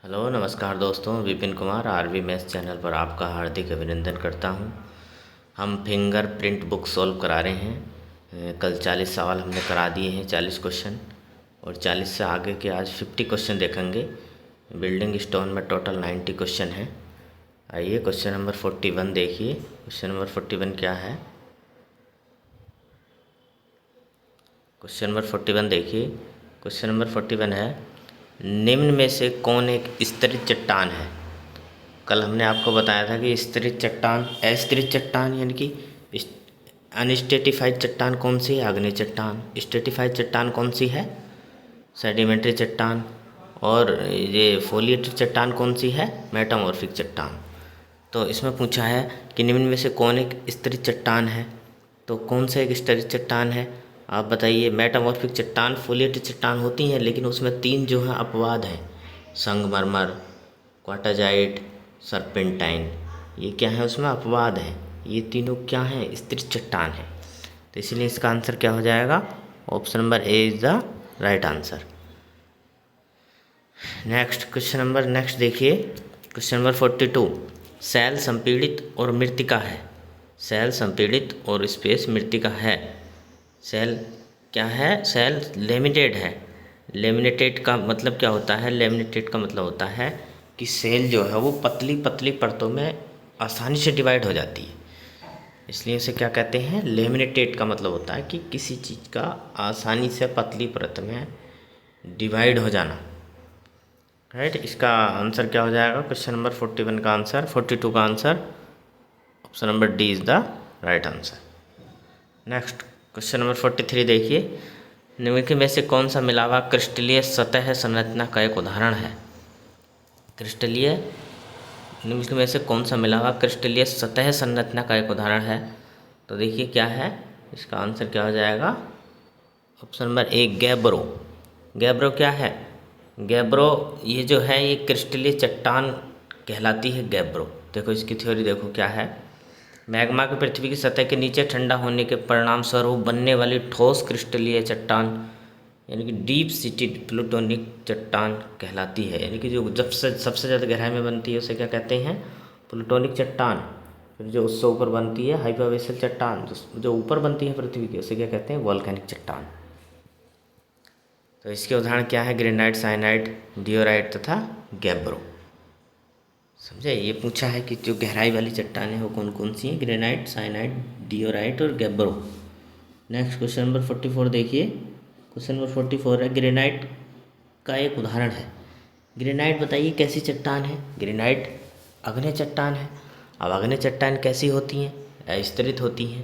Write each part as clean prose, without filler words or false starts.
Hello नमस्कार दोस्तों, Vipin Kumar RV maths channel पर आपका हार्दिक अभिनंदन करता हूं। हम फिंगरप्रिंट बुक सॉल्व करा रहे हैं। कल 40 सवाल हमने करा दिए हैं, 40 क्वेश्चन, और 40 से आगे के आज 50 क्वेश्चन देखेंगे। बिल्डिंग स्टोन में टोटल 90 क्वेश्चन हैं। आइए क्वेश्चन नंबर 41 देखिए। क्वेश्चन नंबर 41 क्या है? क्वेश्चन नंबर 41 देखिए। क्वेश्चन नंबर 41 है, निम्न में से कौन एक स्तरित चट्टान है? कल हमने आपको बताया था कि स्तरित चट्टान, अस्थिरित चट्टान यानी कि अनस्टेटिफाइड चट्टान कौन सी है? आग्नेय चट्टान। स्टेटिफाइड चट्टान कौन सी है? सेडिमेंट्री चट्टान। और ये फोलिएटेड चट्टान कौन सी है? मेटामॉर्फिक चट्टान। तो इसमें पूछा है कि निम्न में से कौन एक स्तरित चट्टान है, तो कौन सा एक स्तरित चट्टान है आप बताइए। मेटामॉर्फिक चट्टान, फोलिएटेड चट्टान होती हैं, लेकिन उसमें 3 जो हैं अपवाद हैं, संगमरमर, क्वार्टाजाइट, सर्पेंटाइन। ये क्या है? उसमें अपवाद हैं। ये तीनों क्या हैं? स्तरित चट्टान है। तो इसलिए इसका आंसर क्या हो जाएगा? Option number A is the right answer. Next देखिए। क्वेश्चन नंबर 42, सेल संपीड़ित और मृत्तिका है। सेल संपीड़ित और स्पेस मृत्तिका है। सेल क्या है? सेल लेमिनेटेड है। लेमिनेटेड का मतलब क्या होता है? लेमिनेटेड का मतलब होता है कि सेल जो है वो पतली पतली परतों में आसानी से डिवाइड हो जाती है, इसलिए इसे क्या कहते हैं? लेमिनेटेड का मतलब होता है कि किसी चीज़ का आसानी से पतली परत में डिवाइड हो जाना। राइट, इसका आंसर क्या हो जाएगा? क्वेश्चन नंबर 41 का आंसर, 42 का answer option number D is the right answer. Next question number 43 देखिए। निम्नलिखित में से कौन सा मिलावा क्रिस्टलीय सतह संरचना का एक उदाहरण है? क्रिस्टलीय, निम्नलिखित में से कौन सा मिलावा क्रिस्टलीय सतह संरचना का एक उदाहरण है? तो देखिए क्या है, इसका आंसर क्या हो जाएगा? ऑप्शन नंबर ए, गैब्रो। गैब्रो क्या है? गैब्रो ये जो है ये क्रिस्टलीय चट्टान कहलाती है गैब्रो। देखो इसकी थ्योरी देखो क्या है। मैग्मा के पृथ्वी की सतह के नीचे ठंडा होने के परिणाम स्वरूप बनने वाली ठोस क्रिस्टलीय चट्टान यानी कि डीप सीटेड प्लूटोनिक चट्टान कहलाती है। यानी कि जो जब से सबसे ज़्यादा गहराई में बनती है उसे क्या कहते हैं? प्लूटोनिक चट्टान। फिर जो उससे ऊपर बनती है हाइपरवेसल चट्टान, जो ऊपर बनती है पृथ्वी के, उसे क्या कहते हैं? वॉल्केनिक चट्टान। तो इसके उदाहरण क्या है? ग्रेनाइट, साइनाइड, डियोराइट तथा गैब्रो। समझे? ये पूछा है कि जो गहराई वाली चट्टानें वो कौन कौन सी हैं? ग्रेनाइट, साइनाइड, डियोराइट और गैब्रो। नेक्स्ट क्वेश्चन नंबर 44 देखिए। क्वेश्चन नंबर 44 है, ग्रेनाइट का एक उदाहरण है। ग्रेनाइट बताइए कैसी चट्टान है? ग्रेनाइट आग्नेय चट्टान है। अब आग्नेय चट्टान कैसी होती हैं? अस्तरित होती हैं।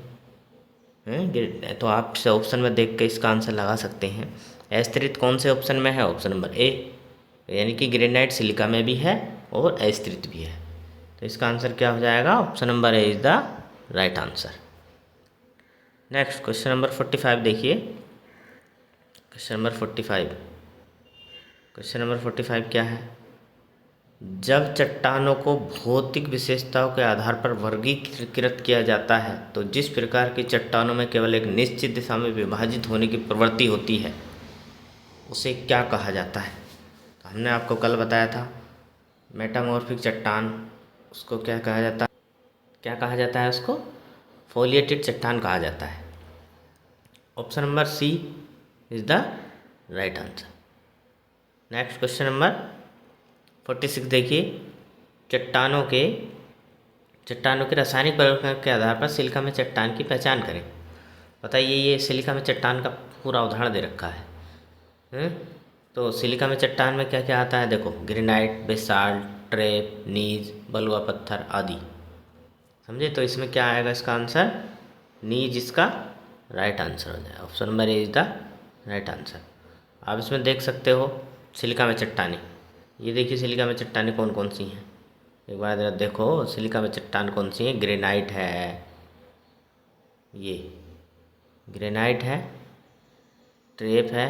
तो आप ऑप्शन में देख के इसका आंसर लगा सकते हैं। अस्तरित कौन से ऑप्शन में है? ऑप्शन नंबर ए, यानी कि ग्रेनाइट सिलिका में भी है और अस्तरित भी है। तो इसका आंसर क्या हो जाएगा? Option number A is the right answer. Next question number 45 देखिए। क्वेश्चन नंबर 45, क्वेश्चन नंबर 45 क्या है? जब चट्टानों को भौतिक विशेषताओं के आधार पर वर्गीकृत किया जाता है तो जिस प्रकार की चट्टानों में केवल एक निश्चित दिशा में विभाजित होने की प्रवृत्ति होती है उसे क्या कहा जाता है? तो हमने आपको कल बताया था मेटामॉर्फिक चट्टान, उसको क्या कहा जाता है? क्या कहा जाता है उसको? फोलिएटेड चट्टान कहा जाता है। Option number C is the right answer. Next question number 46 देखिए। चट्टानों के रासायनिक परिवर्तन के आधार पर सिलिका में चट्टान की पहचान करें। बताइए, ये सिलिका में चट्टान का पूरा उदाहरण दे रखा है। तो सिलिका में चट्टान में क्या क्या आता है? देखो, ग्रेनाइट, बेसाल्ट, ट्रेप, नीज, बलुआ पत्थर आदि। समझे? तो इसमें क्या आएगा इसका आंसर? नीज इसका राइट आंसर हो जाएगा। Option number A is the right answer. आप इसमें देख सकते हो सिलिका में चट्टानें। ये देखिए सिलिका में चट्टानें कौन कौन सी हैं, एक बार ज़रा देखो सिलिका में चट्टान कौन सी है। ग्रेनाइट है, ये ग्रेनाइट है, ट्रेप है,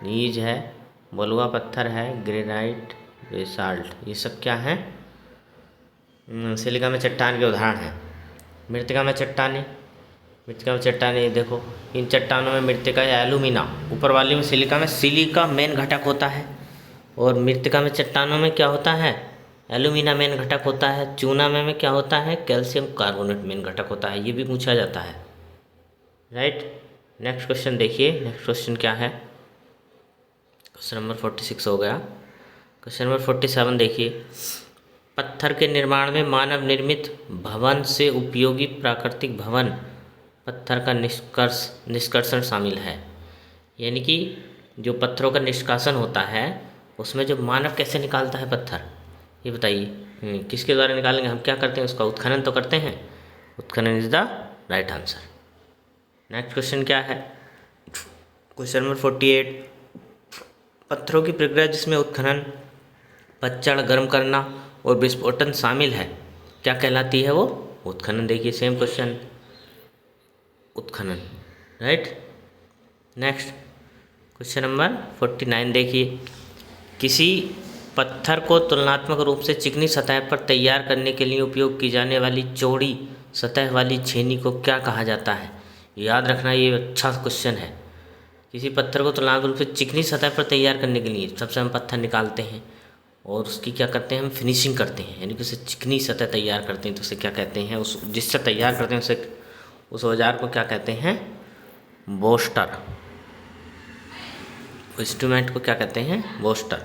नीज है, बलुआ पत्थर है, ग्रेनाइट, बेसाल्ट, ये सब क्या हैं? सिलिका में चट्टान के उदाहरण हैं। मृत्तिका में चट्टानें, मृत्तिका में चट्टानें ये देखो, इन चट्टानों में मृत्तिका या एलुमिना, ऊपर वाली में सिलिका मेन घटक होता है और मृत्तिका में चट्टानों में क्या होता है, एल्यूमिना मेन घटक होता है। चूना में क्या होता है, कैल्शियम कार्बोनेट मेन घटक होता है। ये भी पूछा जाता है, राइट। नेक्स्ट क्वेश्चन देखिए, नेक्स्ट क्वेश्चन क्या है, क्वेश्चन नंबर 46 हो गया। क्वेश्चन नंबर 47 देखिए, पत्थर के निर्माण में मानव निर्मित भवन से उपयोगी प्राकृतिक भवन पत्थर का निष्कर्षण शामिल है। यानी कि जो पत्थरों का निष्कासन होता है उसमें जो मानव कैसे निकालता है पत्थर, ये बताइए। किसके द्वारा निकालेंगे, हम क्या करते हैं, उसका उत्खनन तो करते हैं। उत्खनन is the right answer. Next question क्या है, क्वेश्चन नंबर 48, पत्थरों की प्रक्रिया जिसमें उत्खनन, पतझड़, गर्म करना और विस्फोटन शामिल है क्या कहलाती है, वो उत्खनन। देखिए सेम क्वेश्चन, उत्खनन, राइट। नेक्स्ट क्वेश्चन नंबर 49 देखिए, किसी पत्थर को तुलनात्मक रूप से चिकनी सतह पर तैयार करने के लिए उपयोग की जाने वाली चौड़ी सतह वाली छेनी को क्या कहा जाता है। याद रखना, ये अच्छा क्वेश्चन है। किसी पत्थर को तुलनात्मक रूप से चिकनी सतह पर तैयार करने के लिए सबसे हम पत्थर निकालते हैं और उसकी क्या करते हैं, हम फिनिशिंग करते हैं, यानी कि उसे चिकनी सतह तैयार करते हैं। तो उसे क्या कहते हैं, उस जिससे तैयार करते हैं उसे, उस औजार को क्या कहते हैं, बोस्टर। इंस्ट्रूमेंट को क्या कहते हैं, बोस्टर,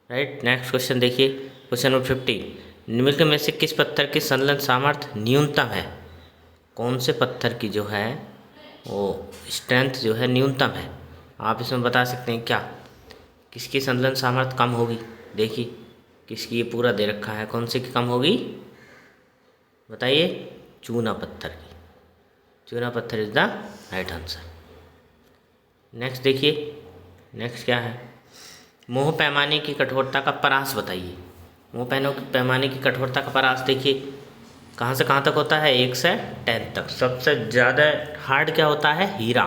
राइट। नेक्स्ट क्वेश्चन देखिए, क्वेश्चन नंबर 50, निम्नलिखित में से किस पत्थर की संलग्न सामर्थ्य न्यूनतम है। कौन से पत्थर की जो है वो स्ट्रेंथ जो है न्यूनतम है। आप इसमें बता सकते हैं क्या, किसकी संलग्न सामर्थ्य कम होगी। देखिए किसकी, ये पूरा दे रखा है, कौन से की कम होगी बताइए, चूना पत्थर की। चूना पत्थर is the right answer. Next देखिए, नेक्स्ट क्या है, मोह पैमाने की कठोरता का परास बताइए। मोह पैमाने की कठोरता का परास देखिए कहाँ से कहाँ तक होता है, 1 से 10 तक। सबसे ज़्यादा हार्ड क्या होता है, हीरा।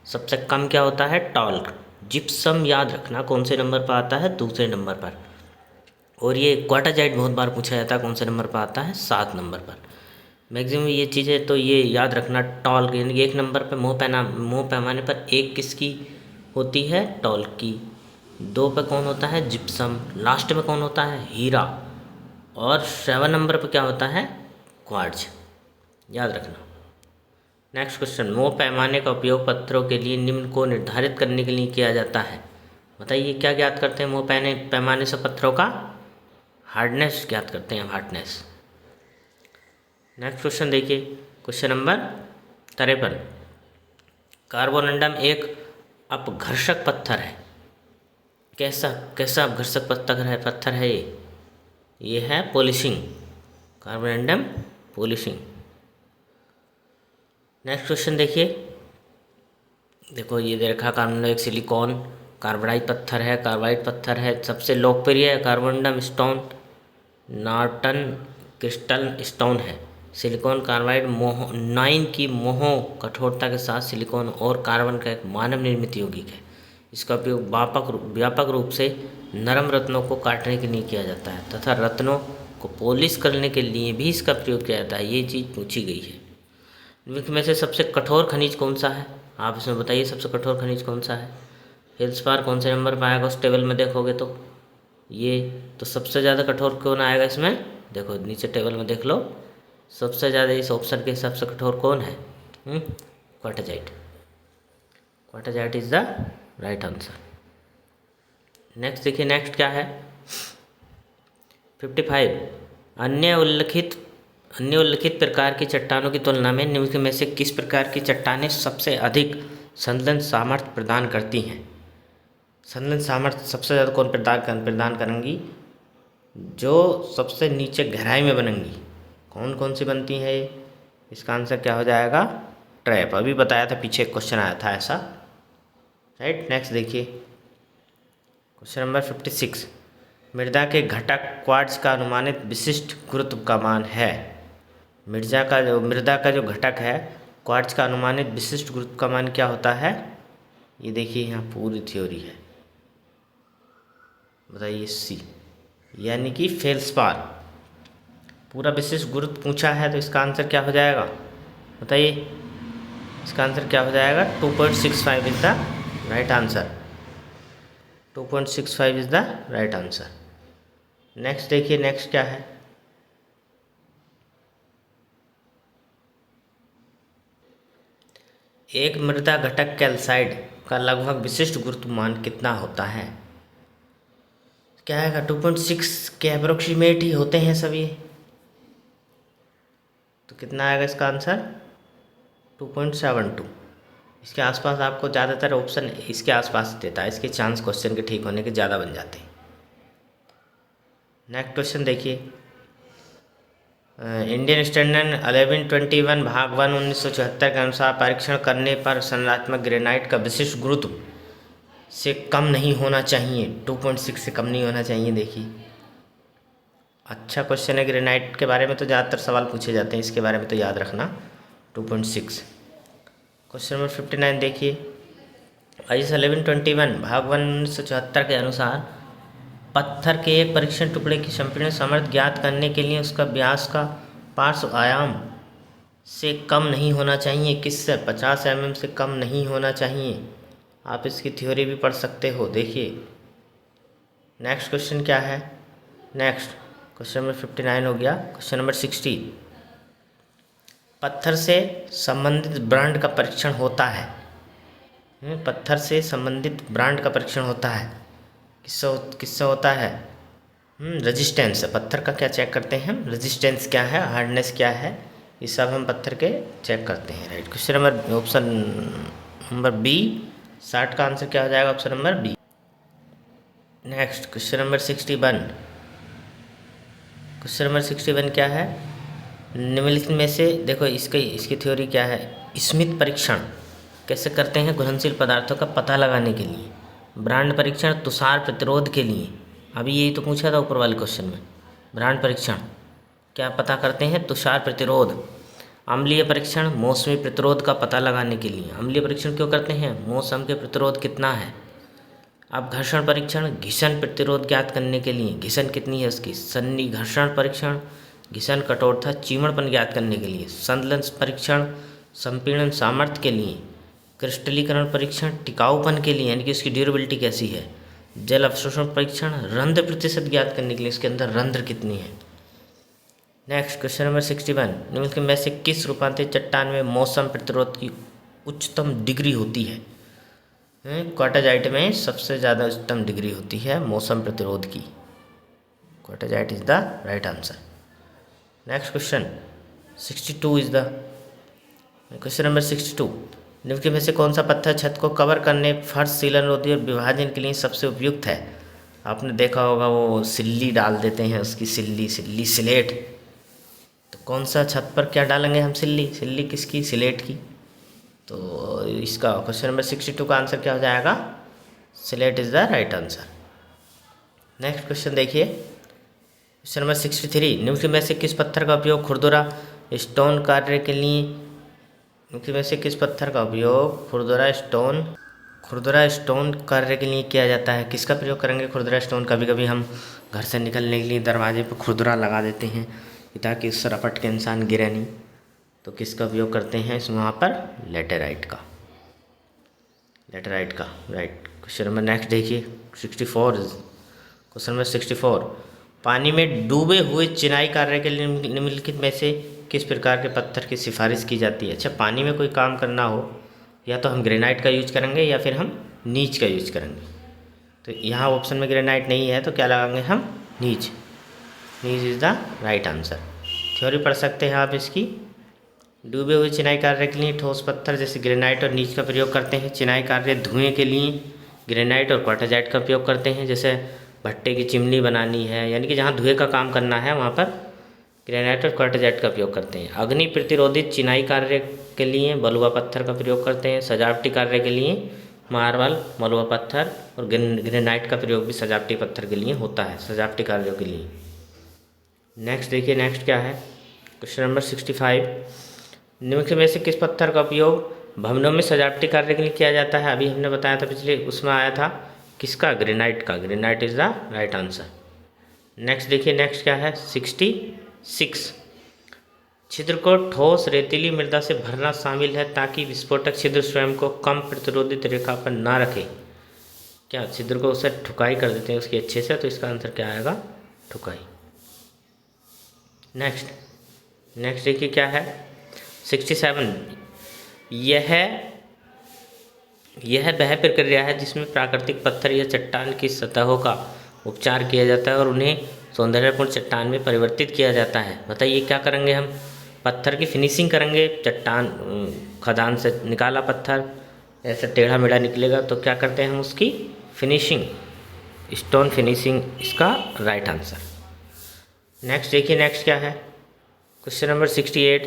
सबसे कम क्या होता है, टॉल्क। जिप्सम याद रखना कौन से नंबर पर आता है, दूसरे नंबर पर। और ये क्वार्टाजाइट बहुत बार पूछा जाता है, कौन से नंबर पर आता है, 7 नंबर पर। मैक्सिमम ये चीज़ें तो ये याद रखना, टॉल्क यानी कि 1 नंबर पर मोह पैमाने पर 1 किसकी होती है, टॉल्क की। 2 पे कौन होता है, जिप्सम। लास्ट में कौन होता है, हीरा। और 7 नंबर पर क्या होता है, क्वार्ट्ज। याद रखना। नेक्स्ट क्वेश्चन, मोह पैमाने का उपयोग पत्थरों के लिए निम्न को निर्धारित करने के लिए किया जाता है। बताइए क्या ज्ञात करते हैं, मोह पैमाने से पत्थरों का हार्डनेस ज्ञात करते हैं, हार्डनेस। नेक्स्ट क्वेश्चन देखिए, क्वेश्चन नंबर 53, कार्बोरंडम एक अपघर्षक पत्थर है। कैसा कैसा अपघर्षक पत्थर है ये है polishing, Carborundum polishing. Next question देखिए, देखो ये दे रखा, कार्बोरंडम एक सिलिकॉन कार्बाइड पत्थर है, कार्बाइड पत्थर है। सबसे लोकप्रिय है Carborundum stone, Norton crystal stone है। सिलिकॉन कार्बाइड 9 की मोह कठोरता के साथ सिलिकॉन और कार्बन का एक मानव निर्मित यौगिक है। इसका उपयोग व्यापक रूप से नरम रत्नों को काटने के लिए किया जाता है तथा रत्नों को पॉलिश करने के लिए भी इसका प्रयोग किया जाता है। ये चीज़ पूछी गई है। निम्नलिखित में से सबसे कठोर खनिज कौन सा है, आप इसमें बताइए सबसे कठोर खनिज कौन सा है। फेल्सपार कौन से नंबर पर आएगा, उस टेबल में देखोगे तो ये तो सबसे ज़्यादा कठोर कौन आएगा इसमें, देखो नीचे टेबल में देख लो, सबसे ज़्यादा इस ऑप्शन के हिसाब से कठोर कौन है, quartzite. Quartzite is the right answer. Next देखिए, नेक्स्ट क्या है 55, अन्य उल्लिखित प्रकार की चट्टानों की तुलना में निम्नलिखित में से किस प्रकार की चट्टानें सबसे अधिक संलग्न सामर्थ्य प्रदान करती हैं। संलग्न सामर्थ्य सबसे ज़्यादा कौन प्रदान करेंगी, जो सबसे नीचे गहराई में बनेंगी। कौन कौन सी बनती है ये, इसका आंसर क्या हो जाएगा, ट्रैप। अभी बताया था, पीछे एक क्वेश्चन आया था ऐसा, राइट। नेक्स्ट देखिए, क्वेश्चन नंबर 56, मृदा के घटक क्वार्ट्ज का अनुमानित विशिष्ट गुरुत्व का मान है। मृदा का जो घटक है क्वार्ट्ज का अनुमानित विशिष्ट गुरुत्व का मान क्या होता है, ये देखिए यहाँ पूरी थ्योरी है, बताइए सी, यानी कि फेल्सपार। पूरा विशिष्ट गुरुत्व पूछा है तो इसका आंसर क्या हो जाएगा बताइए, इसका आंसर क्या हो जाएगा, 2.65 is the right answer. 2.65 is the right answer. Next देखिए, नेक्स्ट क्या है। एक मृदा घटक कैल्साइड का लगभग विशिष्ट गुरुत्वाकर्षण कितना होता है? क्या आएगा? 2.6 के अप्रोक्सीमेट ही होते हैं सब ये, तो कितना आएगा इसका आंसर? 2.72। इसके आसपास आपको ज़्यादातर ऑप्शन इसके आसपास देता है, इसके चांस क्वेश्चन के ठीक होने के ज़्यादा बन जाते हैं। नेक्स्ट क्वेश्चन देखिए, इंडियन स्टैंडर्ड 1121 भाग 1 1974 के अनुसार परीक्षण करने पर संरचनात्मक ग्रेनाइट का विशिष्ट गुरुत्व से कम नहीं होना चाहिए। 2.6 से कम नहीं होना चाहिए। देखिए, अच्छा क्वेश्चन है। ग्रेनाइट के बारे में तो ज़्यादातर सवाल पूछे जाते हैं, इसके बारे में तो याद रखना 2.6। क्वेश्चन नंबर 59 देखिए, आईएस 1121 भाग 1 1974 के अनुसार पत्थर के एक परीक्षण टुकड़े की संपीड़न सामर्थ्य ज्ञात करने के लिए उसका व्यास का पार्श्व आयाम से कम नहीं होना चाहिए। किससे? 50 mm से कम नहीं होना चाहिए। आप इसकी थ्योरी भी पढ़ सकते हो। देखिए, नेक्स्ट क्वेश्चन क्या है। नेक्स्ट क्वेश्चन नंबर 59 हो गया। क्वेश्चन नंबर 60, पत्थर से संबंधित ब्रांड का परीक्षण होता है। पत्थर से संबंधित ब्रांड का परीक्षण होता है। किससे होता है? रेजिस्टेंस। पत्थर का क्या चेक करते हैं हम? रेजिस्टेंस क्या है, हार्डनेस क्या है, ये सब हम पत्थर के चेक करते हैं। Right. Question number option number B, 60 का आंसर क्या हो जाएगा? Option number B. Next question number 61। Question number 61 क्या है? निम्नलिखित में से देखो, इसकी थ्योरी क्या है। स्मिथ परीक्षण कैसे करते हैं? घुलनशील पदार्थों का पता लगाने के लिए। ब्रांड परीक्षण तुषार प्रतिरोध के लिए। अभी यही तो पूछा था ऊपर वाले क्वेश्चन में। ब्रांड परीक्षण क्या पता करते हैं? तुषार प्रतिरोध। अम्लीय परीक्षण मौसमी प्रतिरोध का पता लगाने के लिए। अम्लीय परीक्षण क्यों करते हैं? मौसम के प्रतिरोध कितना है। अब घर्षण परीक्षण घिसन प्रतिरोध ज्ञात करने के लिए। घिसन कितनी है उसकी। सन्नी घर्षण परीक्षण घिसन कठोरता चीमड़पन ज्ञात करने के लिए। संलयन परीक्षण संपीड़न सामर्थ्य के लिए। क्रिस्टलीकरण परीक्षण टिकाऊपन के लिए, यानी कि उसकी ड्यूरेबिलिटी कैसी है। जल अवशोषण परीक्षण रंध्र प्रतिशत ज्ञात करने के लिए, इसके अंदर रंध्र कितनी है। नेक्स्ट क्वेश्चन नंबर 61, निम्नलिखित में से किस रूपांतरित चट्टान में मौसम प्रतिरोध की उच्चतम डिग्री होती है? क्वार्टाजाइट में सबसे ज़्यादा उच्चतम डिग्री होती है मौसम प्रतिरोध की। Quartzite is the right answer. Next question 62 is the question number 62, निम्नलिखित में से कौन सा पत्थर छत को कवर करने, फर्श, सीलन रोधी और विभाजन के लिए सबसे उपयुक्त है? आपने देखा होगा वो सिल्ली डाल देते हैं, उसकी सिल्ली सिलेट। तो कौन सा छत पर क्या डालेंगे हम? सिल्ली किसकी? सिलेट की। तो इसका क्वेश्चन नंबर 62 का आंसर क्या हो जाएगा? Slate is the right answer. Next question देखिए, क्वेश्चन नंबर 63, निम्नलिखित में से किस पत्थर का उपयोग खुरदुरा स्टोन कार्य के लिए निम्नलिखित में से किस पत्थर का उपयोग खुरदुरा स्टोन कार्य के लिए किया जाता है? किसका प्रयोग करेंगे खुरदुरा स्टोन? कभी कभी हम घर से निकलने के लिए दरवाजे पर खुरदुरा लगा देते हैं ताकि उससे रपट के इंसान गिरे नहीं। तो किसका उपयोग करते हैं इस वहाँ पर? लेटेराइट का राइट। क्वेश्चन नंबर नेक्स्ट देखिए 64। क्वेश्चन नंबर 64, पानी में डूबे हुए चिनाई कार्य के लिए निम्नलिखित में से किस प्रकार के पत्थर की सिफारिश की जाती है? अच्छा, पानी में कोई काम करना हो या तो हम ग्रेनाइट का यूज करेंगे या फिर हम नीच का यूज करेंगे। तो यहाँ ऑप्शन में ग्रेनाइट नहीं है तो क्या लगाएंगे हम? नीच is the right answer. Theory पढ़ सकते हैं आप इसकी। डूबे हुए चिनाई कार्य के लिए ठोस पत्थर जैसे ग्रेनाइट और नीच का प्रयोग करते हैं। चिनाई कार्य धुएं के लिए ग्रेनाइट और क्वार्टाजाइट का उपयोग करते हैं। जैसे भट्टे की चिमनी बनानी है, यानी कि जहाँ धुएं का काम करना है वहाँ पर ग्रेनाइट और क्वार्टाजाइट का उपयोग करते हैं। अग्नि प्रतिरोधित चिनाई कार्य के लिए बलुआ पत्थर का प्रयोग करते हैं। सजावटी कार्य के लिए मार्बल, बलुआ पत्थर और ग्रेनाइट का प्रयोग भी सजावटी पत्थर के लिए होता है, सजावटी कार्यों के लिए। नेक्स्ट देखिए, नेक्स्ट क्या है? क्वेश्चन नंबर 65, निम्नलिखित में से किस पत्थर का उपयोग भवनों में सजावटी कार्य के लिए किया जाता है? अभी हमने बताया था, पिछले उसमें आया था किसका? ग्रेनाइट का। Granite is the right answer. Next देखिए, नेक्स्ट क्या है? 66, छिद्र को ठोस रेतीली मृदा से भरना शामिल है ताकि विस्फोटक छिद्र स्वयं को कम प्रतिरोधित रेखा पर न रखे। क्या छिद्र को उससे ठुकाई कर देते हैं उसकी अच्छे से, तो इसका आंसर क्या आएगा? ठुकाई। नेक्स्ट देखिए क्या है 67। यह वह प्रक्रिया है जिसमें प्राकृतिक पत्थर या चट्टान की सतहों का उपचार किया जाता है और उन्हें सौंदर्यपूर्ण चट्टान में परिवर्तित किया जाता है। बताइए क्या करेंगे हम? पत्थर की फिनिशिंग करेंगे। चट्टान खदान से निकाला पत्थर, ऐसा टेढ़ा मेढ़ा निकलेगा तो क्या करते हैं हम? उसकी फिनिशिंग, स्टोन फिनिशिंग इसका राइट आंसर। नेक्स्ट देखिए नेक्स्ट क्या है क्वेश्चन नंबर 68।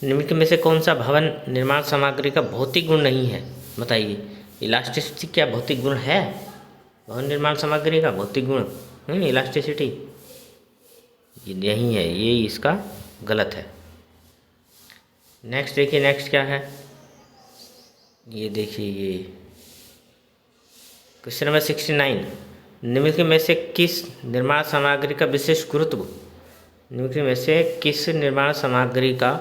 निम्नलिखित में से कौन सा भवन निर्माण सामग्री का भौतिक गुण नहीं है? बताइए। इलास्टिसिटी क्या भौतिक गुण है? भवन निर्माण सामग्री का भौतिक गुण इलास्टिसिटी यही है, ये इसका गलत है। नेक्स्ट देखिए नेक्स्ट क्या है, ये देखिए ये क्वेश्चन नंबर 69। निम्नलिखित में से किस निर्माण सामग्री का विशिष्ट गुरुत्व, निम्नलिखित में से किस निर्माण सामग्री का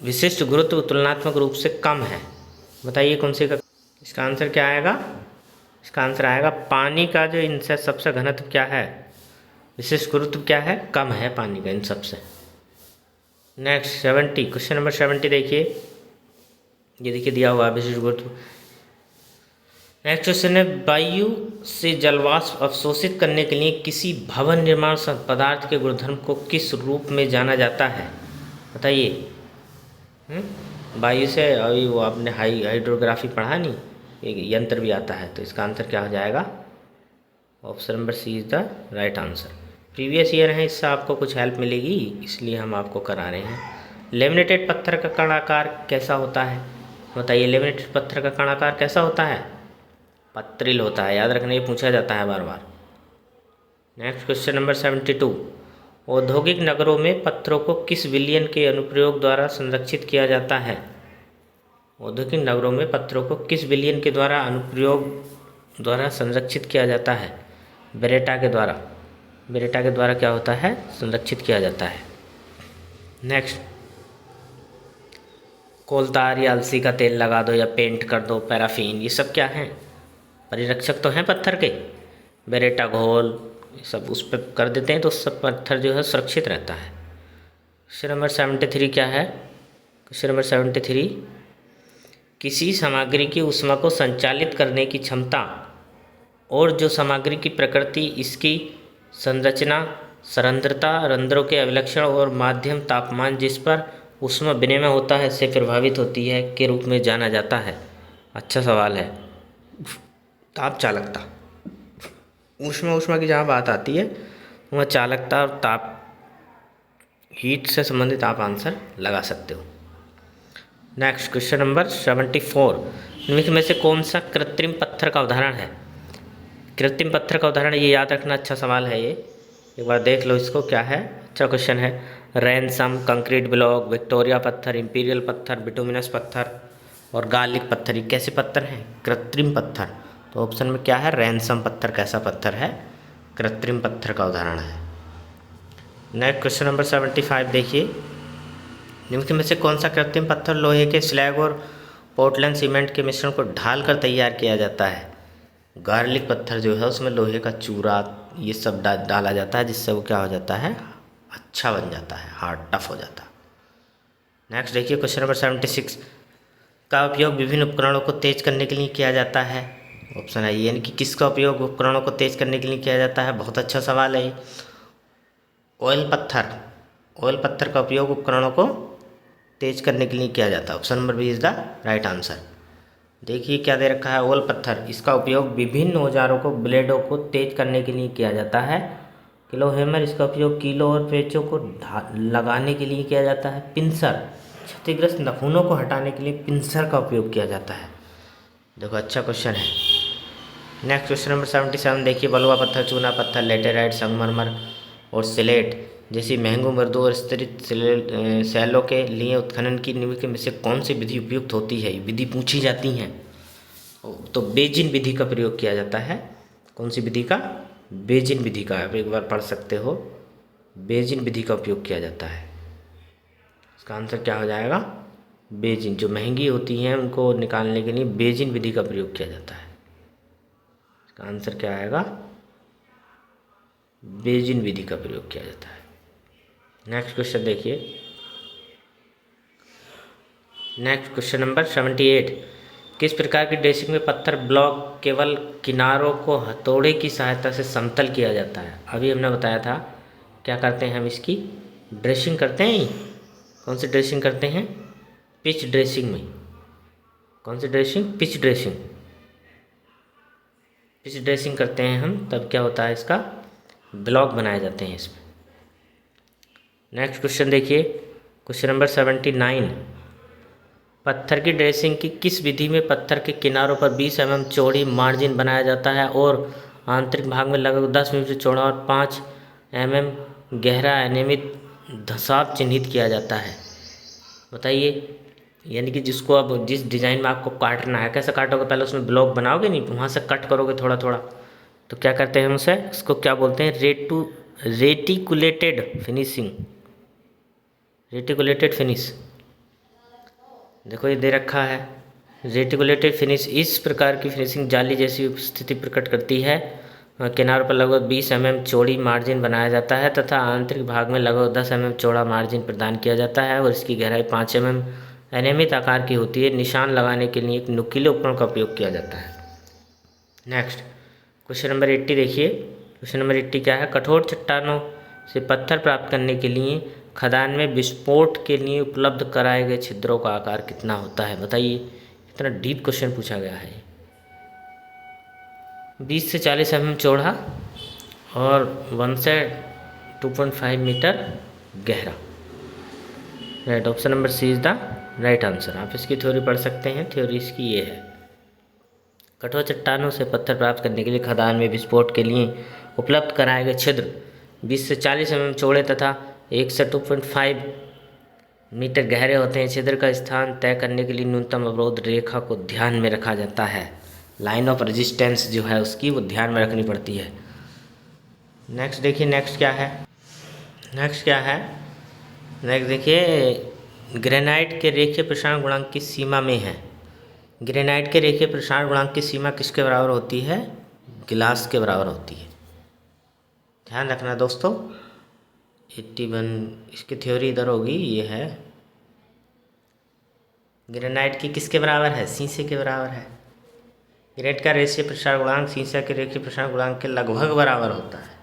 विशिष्ट गुरुत्व तुलनात्मक रूप से कम है? बताइए कौन से का? इसका आंसर क्या आएगा? इसका आंसर आएगा पानी का। जो इनसे सबसे घनत्व क्या है, विशिष्ट गुरुत्व क्या है? कम है पानी का इन सबसे। नेक्स्ट 70 क्वेश्चन नंबर 70 देखिए, ये देखिए दिया हुआ विशिष्ट गुरुत्व। नेक्स्ट क्वेश्चन है वायु से जलवाष्प अवशोषित करने के लिए किसी भवन निर्माण पदार्थ के गुणधर्म को किस रूप में जाना जाता है? बताइए। वायु से, अभी वो आपने हाइड्रोग्राफी पढ़ा नहीं, एक यंत्र भी आता है, तो इसका आंसर क्या हो जाएगा? Option number C is the right answer. Previous year है, इससे आपको कुछ हेल्प मिलेगी, इसलिए हम आपको करा रहे हैं। लेमिनेटेड पत्थर का कण आकार कैसा होता है? बताइए लेमिनेटेड पत्थर का कण आकार कैसा होता है? पत्रिल होता है, याद रखना, ये पूछा जाता है बार बार। Next question number 72। औद्योगिक नगरों में पत्थरों को किस विलयन के अनुप्रयोग द्वारा संरक्षित किया जाता है? औद्योगिक नगरों में पत्थरों को किस विलयन के द्वारा अनुप्रयोग द्वारा संरक्षित किया जाता है? बेरेटा के द्वारा। बेरेटा के द्वारा क्या होता है? संरक्षित किया जाता है। नेक्स्ट, कोलतार या अलसी का तेल लगा दो या पेंट कर दो, पैराफिन, ये सब क्या हैं? परिरक्षक तो हैं पत्थर के। बेरेटा घोल ये सब उस पर कर देते हैं तो सब पत्थर जो है सुरक्षित रहता है। क्वेश्चन नंबर 73 क्या है? क्वेश्चन नंबर 73, किसी सामग्री की ऊष्मा को संचालित करने की क्षमता और जो सामग्री की प्रकृति, इसकी संरचना, सरंध्रता, रंध्रों के अभिलक्षण और माध्यम तापमान जिस पर ऊष्मा विनिमय होता है से प्रभावित होती है के रूप में जाना जाता है। अच्छा सवाल है। ताप चालकता, ऊष्मा की जहाँ बात आती है वहाँ चालकता और ताप, हीट से संबंधित आप आंसर लगा सकते हो। Next question number 74। निम्नलिखित में से कौन सा कृत्रिम पत्थर का उदाहरण है? कृत्रिम पत्थर का उदाहरण, ये याद रखना, अच्छा सवाल है ये, एक बार देख लो इसको क्या है। अच्छा क्वेश्चन है। रैनसम, कंक्रीट ब्लॉक, विक्टोरिया पत्थर, इंपीरियल पत्थर, बिटुमिनस पत्थर और गार्लिक पत्थर, ये कैसे पत्थर हैं? कृत्रिम पत्थर। तो ऑप्शन में क्या है? रैनसम पत्थर कैसा पत्थर है? कृत्रिम पत्थर का उदाहरण है। नेक्स्ट क्वेश्चन नंबर 75 देखिए, निम्नलिखित में से कौन सा कृत्रिम पत्थर लोहे के स्लैग और पोर्टलैंड सीमेंट के मिश्रण को ढाल कर तैयार किया जाता है? गार्लिक पत्थर जो है उसमें लोहे का चूरा ये सब डाला जाता है, जिससे वो क्या हो जाता है? अच्छा बन जाता है, हार्ड टफ हो जाता है। नेक्स्ट देखिए क्वेश्चन नंबर 76 का उपयोग विभिन्न उपकरणों को तेज करने के लिए किया जाता है। ऑप्शन है यानी कि किसका उपयोग उपकरणों को तेज करने के लिए किया जाता है? बहुत अच्छा सवाल है। ऑयल पत्थर का उपयोग उपकरणों को तेज करने के लिए किया जाता है। Option number B is the right answer. देखिए क्या दे रखा है, ऑयल पत्थर, इसका उपयोग विभिन्न औजारों को, ब्लेडों को तेज करने के लिए किया जाता है। किलो हैमर, इसका उपयोग कीलों और पेचों को लगाने के लिए किया जाता है। पिंसर, क्षतिग्रस्त नाखूनों को हटाने के लिए पिंसर का उपयोग किया जाता है। देखो अच्छा क्वेश्चन है। नेक्स्ट क्वेश्चन नंबर 77 देखिए, बलुआ पत्थर, चूना पत्थर, लेटेराइट, संगमरमर और सिलेट जैसी महंगो, मृदु और स्तरित शैलों के लिए उत्खनन की निम्नलिखित में से कौन सी विधि उपयुक्त होती है? विधि पूछी जाती हैं तो बेजिन विधि का प्रयोग किया जाता है। कौन सी विधि का? बेजिन विधि का। आप एक बार पढ़ सकते हो, बेजिन विधि का उपयोग किया जाता है। इसका आंसर क्या हो जाएगा? बेजिन। जो महंगी होती हैं उनको निकालने के लिए बेजिन विधि का प्रयोग किया जाता है। आंसर क्या आएगा? बेजिन विधि का प्रयोग किया जाता है। नेक्स्ट क्वेश्चन देखिए, नेक्स्ट क्वेश्चन नंबर 78। किस प्रकार की ड्रेसिंग में पत्थर ब्लॉक केवल किनारों को हथौड़े की सहायता से समतल किया जाता है? अभी हमने बताया था क्या करते हैं हम इसकी ड्रेसिंग करते हैं। कौन सी ड्रेसिंग करते हैं? पिच ड्रेसिंग में। कौन सी dressing? Pitch dressing. Pitch dressing करते हैं हम, तब क्या होता है इसका ब्लॉक बनाए जाते हैं इसमें। नेक्स्ट क्वेश्चन देखिए, क्वेश्चन नंबर 79। पत्थर की ड्रेसिंग की किस विधि में पत्थर के किनारों पर 20 mm चौड़ी मार्जिन बनाया जाता है और आंतरिक भाग में लगभग 10 mm चौड़ा और 5 mm गहरा अनियमित धंसाव चिन्हित किया जाता है? बताइए। यानी कि जिसको अब जिस डिज़ाइन में आपको काटना है, कैसे काटोगे? पहले उसमें ब्लॉक बनाओगे, नहीं वहाँ से कट करोगे थोड़ा थोड़ा, तो क्या करते हैं उसे, उसको क्या बोलते हैं? Reticulated finishing. Reticulated finish. देखो ये दे रखा है, रेटिकुलेटेड फिनिश इस प्रकार की फिनिशिंग जाली जैसी उपस्थिति प्रकट करती है। किनारों पर लगभग 20 mm चौड़ी मार्जिन बनाया जाता है तथा आंतरिक भाग में लगभग 10 mm चौड़ा मार्जिन प्रदान किया जाता है और इसकी गहराई 5 mm अनियमित आकार की होती है। निशान लगाने के लिए एक नुकीले उपकरण का उपयोग किया जाता है। नेक्स्ट क्वेश्चन नंबर 80 देखिए, क्वेश्चन नंबर 80 क्या है? कठोर चट्टानों से पत्थर प्राप्त करने के लिए खदान में विस्फोट के लिए उपलब्ध कराए गए छिद्रों का आकार कितना होता है? बताइए। इतना डीप क्वेश्चन पूछा गया है। 20 से 40 mm चौड़ा और 1 से 2.5 मीटर गहरा। Right, option number C is the right answer. आप इसकी थ्योरी पढ़ सकते हैं। थ्योरी इसकी ये है, कठोर चट्टानों से पत्थर प्राप्त करने के लिए खदान में विस्फोट के लिए उपलब्ध कराए गए छिद्र 20 से 40 mm चौड़े तथा 1 से 2.5 मीटर गहरे होते हैं। छिद्र का स्थान तय करने के लिए न्यूनतम अवरोध रेखा को ध्यान में रखा जाता है। लाइन ऑफ रेजिस्टेंस जो है उसकी वो ध्यान में रखनी पड़ती है। नेक्स्ट देखिए, नेक्स्ट क्या है? नेक्स्ट क्या है? नेक्स्ट देखिए, ग्रेनाइट के रेखीय प्रसारण गुणांक की सीमा में है। ग्रेनाइट के रेखीय प्रसारण गुणांक की सीमा किसके बराबर होती है? गिलास के बराबर होती है। ध्यान रखना दोस्तों। 81 इसकी थ्योरी इधर होगी, ये है ग्रेनाइट की किसके बराबर है? शीशे के बराबर है। ग्रेनाइट का रेखीय प्रसारण गुणांक शीशे के रेखीय प्रसारण गुणांक के लगभग बराबर होता है।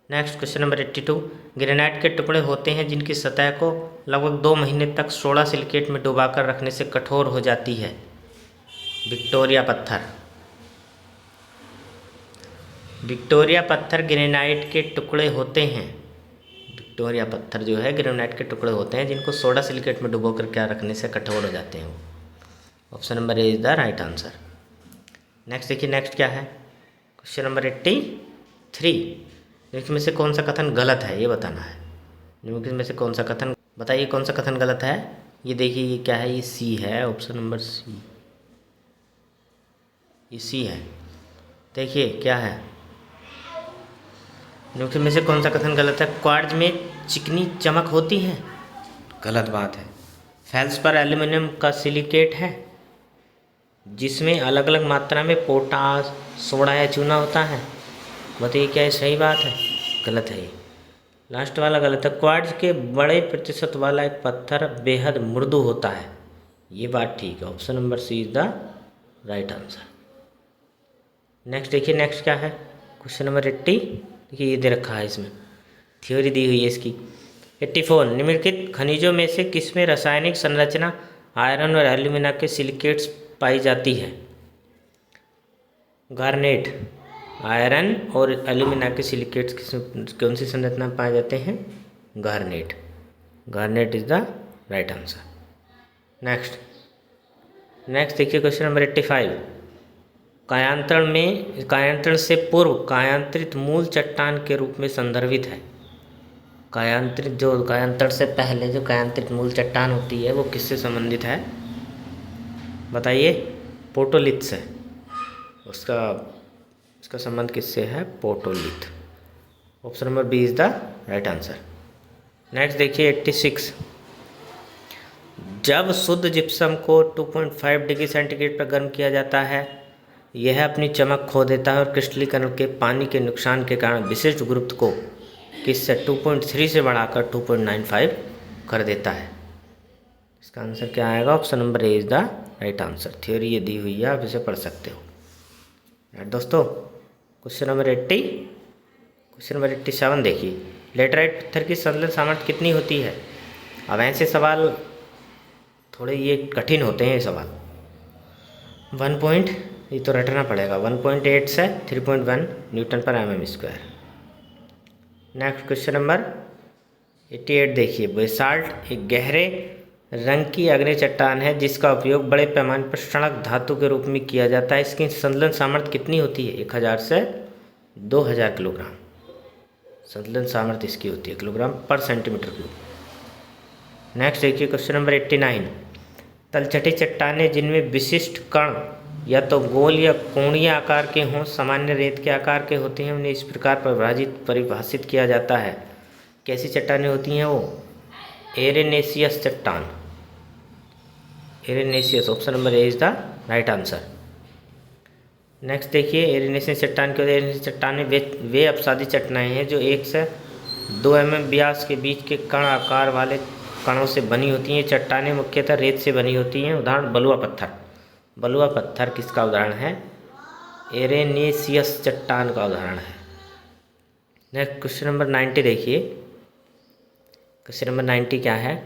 Next question number 82। ग्रेनाइट के टुकड़े होते हैं जिनकी सतह को लगभग 2 महीने तक सोडा सिलिकेट में डुबाकर रखने से कठोर हो जाती है। विक्टोरिया पत्थर। विक्टोरिया पत्थर ग्रेनाइट के टुकड़े होते हैं। विक्टोरिया पत्थर जो है ग्रेनाइट के टुकड़े होते हैं जिनको सोडा सिलिकेट में डुबोकर क्या रखने से कठोर हो जाते हैं। Option number A is the right answer. Next देखिए, नेक्स्ट क्या है? Question number 83। निम्नलिखित में से कौन सा कथन गलत है, ये बताना है। निम्नलिखित में से कौन सा कथन, बताइए कौन सा कथन गलत है? ये देखिए, ये क्या है? ये सी है, ऑप्शन नंबर सी। ये सी है। देखिए क्या है? निम्नलिखित में से कौन सा कथन गलत है? क्वार्ट्ज में चिकनी चमक होती है, गलत बात है। फेल्स पर एल्यूमिनियम का सिलिकेट है जिसमें अलग अलग मात्रा में पोटास, सोडा या चूना होता है। बताइए क्या ये सही बात है? गलत है ये। लास्ट वाला गलत है। क्वार्ट्ज के बड़े प्रतिशत वाला एक पत्थर बेहद मृदु होता है, ये बात ठीक है। Option number C is the right answer. Next देखिए, नेक्स्ट क्या है? Question number 80। देखिए ये दे रखा है, इसमें थ्योरी दी हुई है इसकी। 84। निम्नलिखित खनिजों में से किसमें रासायनिक संरचना आयरन और एल्यूमिना के सिलिकेट्स पाई जाती है? गार्नेट। आयरन और एल्यूमिना के सिलिकेट्स कौन सी संरचना पाए जाते हैं? Garnet. Garnet is the right answer. Next देखिए, क्वेश्चन नंबर 85। कायांतरण से पूर्व कायांतरित मूल चट्टान के रूप में संदर्भित है। कायांतरण से पहले जो कायांतरित मूल चट्टान होती है वो किससे संबंधित है? बताइए। पोटोलिथ से। उसका संबंध किससे है? पोटोलिथ। Option number B is the right answer. Next देखिए 86। जब शुद्ध जिप्सम को 2.5 डिग्री सेंटीग्रेड पर गर्म किया जाता है यह अपनी चमक खो देता है और क्रिस्टलीकरण के पानी के नुकसान के कारण विशिष्ट गुरुत्व को किससे 2.3 से बढ़ाकर 2.95 कर देता है। इसका आंसर क्या आएगा? Option number A is the right answer. Theory ये दी हुई है, आप इसे पढ़ सकते हो। राइट दोस्तों, क्वेश्चन नंबर 87 देखिए, लेटराइट पत्थर की संलयन सामर्थ्य कितनी होती है? अब ऐसे सवाल थोड़े ये कठिन होते हैं ये सवाल। 1 पॉइंट, ये तो रटना पड़ेगा, 1.8 से 3.1 न्यूटन पर mm²। नेक्स्ट क्वेश्चन नंबर 88 देखिए, बेसाल्ट एक गहरे रंग की अग्नि चट्टान है जिसका उपयोग बड़े पैमाने पर क्षणक धातु के रूप में किया जाता है। इसकी संलयन सामर्थ्य कितनी होती है? 1000 से 2000 किलोग्राम संलयन सामर्थ्य इसकी होती है, किलोग्राम पर सेंटीमीटर क्यूब। नेक्स्ट देखिए क्वेश्चन नंबर 89, तलछटी चट्टानें जिनमें विशिष्ट कण या तो गोल या कोणीय आकार के हों, सामान्य रेत के आकार के होते हैं, उन्हें इस प्रकार परिभाषित किया जाता है। कैसी चट्टानें होती हैं वो? एरेनेसियस चट्टान, arenaceous, option number A is the right answer. Next देखिए, एरेनेसियस चट्टान के एरेनेसियस चट्टानें वे अपसादी चट्टानें हैं जो 1 से 2 mm व्यास के बीच के कण आकार वाले कणों से बनी होती हैं। चट्टानें मुख्यतः रेत से बनी होती हैं। उदाहरण बलुआ पत्थर, बलुआ पत्थर किसका उदाहरण है? एरेनेसियस चट्टान का उदाहरण है। नेक्स्ट क्वेश्चन नंबर 90 देखिए, क्वेश्चन नंबर 90 क्या है?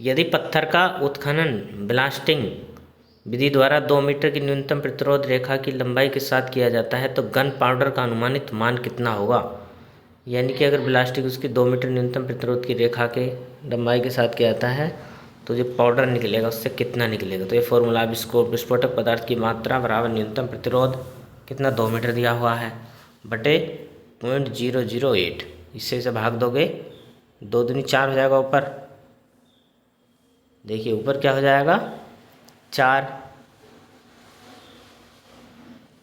यदि पत्थर का उत्खनन ब्लास्टिंग विधि द्वारा 2 मीटर की न्यूनतम प्रतिरोध रेखा की लंबाई के साथ किया जाता है तो गन पाउडर का अनुमानित मान कितना होगा? यानी कि अगर ब्लास्टिंग उसकी 2 मीटर न्यूनतम प्रतिरोध की रेखा के लंबाई के साथ किया जाता है तो जो पाउडर निकलेगा उससे कितना निकलेगा? तो ये फॉर्मूला विस्फोटक पदार्थ की मात्रा बराबर न्यूनतम प्रतिरोध कितना 2 मीटर दिया हुआ है बटे 0.008, इससे इसे भाग दोगे 2 दूनी 4 हो जाएगा। ऊपर देखिए, ऊपर क्या हो जाएगा? 4,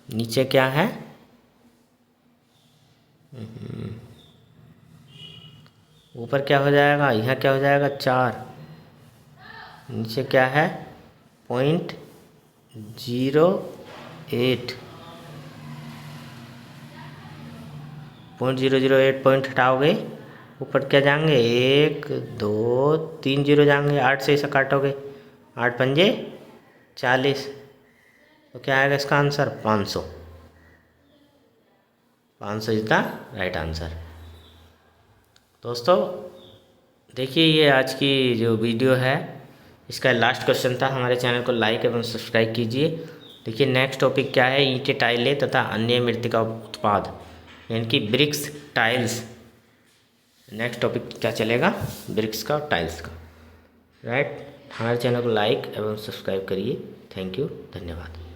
नीचे क्या है? ऊपर क्या हो जाएगा? यहाँ क्या हो जाएगा? 4, नीचे क्या है? 0.08, 0.008 पॉइंट हटाओगे, ऊपर क्या जाएंगे? 1 2 3 0 जाएंगे, 8 से इसे काटोगे, 8 पंजे 40, तो क्या आएगा इसका answer? 500। 500 is the right answer. दोस्तों देखिए, ये आज की जो वीडियो है इसका लास्ट क्वेश्चन था। हमारे चैनल को लाइक एवं सब्सक्राइब कीजिए। देखिए नेक्स्ट टॉपिक क्या है? ईंटें, टाइलें तथा अन्य मृत्तिका उत्पाद, यानी कि ब्रिक्स, टाइल्स। नेक्स्ट टॉपिक क्या चलेगा? ब्रिक्स का और टाइल्स का। राइट, हमारे चैनल को लाइक एवं सब्सक्राइब करिए। थैंक यू, धन्यवाद।